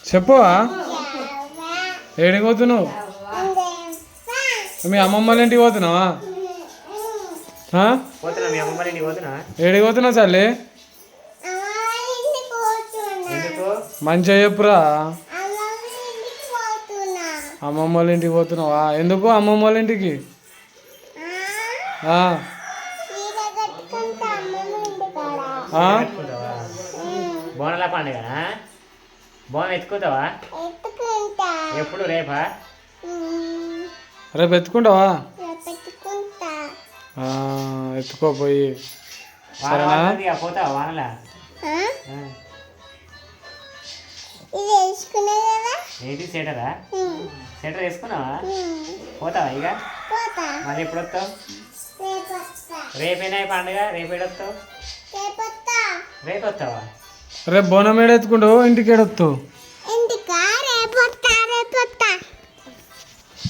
చెప్పవా ఏడికి పోతున్నావు? మీ అమ్మమ్మ వాళ్ళ ఇంటికి పోతున్నావా? ఏడికి పోతున్నావు చల్లి? మంచిగా చెప్పురా. అమ్మమ్మ వాళ్ళ ఇంటికి పోతున్నావా? ఎందుకు అమ్మమ్మ వాళ్ళ ఇంటికి? బోనాల పండుగ బోనం ఎత్తుకుంటావా? ఎప్పుడు? రేపా? రేపు ఎత్తుకుంటావా? ఎత్తుకోపోయి పోతావా వానలా? ఏంటి స్వెటరా? స్వెటర్ వేసుకున్నావా? పోతావా ఇక? మళ్ళీ ఎప్పుడు వస్తావు? రేపేనా పండుగ? రేపు ఏడొస్తావు? రేపు వస్తావా? రేపు బోనం ఏడెత్తుకుంటావు? ఇంటికి ఏడొస్తావు?